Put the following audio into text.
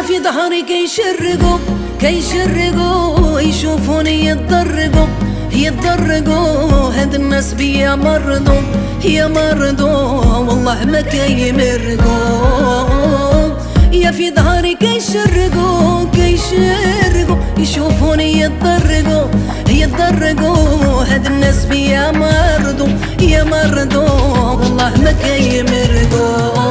في ظهري كيشرقوا يشوفوني يتضرقوا هاد الناس بيا مرضوا والله ما كيمرقوا. يا في ظهري كيشرقوا يشوفوني يتضرقوا هاد الناس بيا مرضوا والله ما كيمرقوا.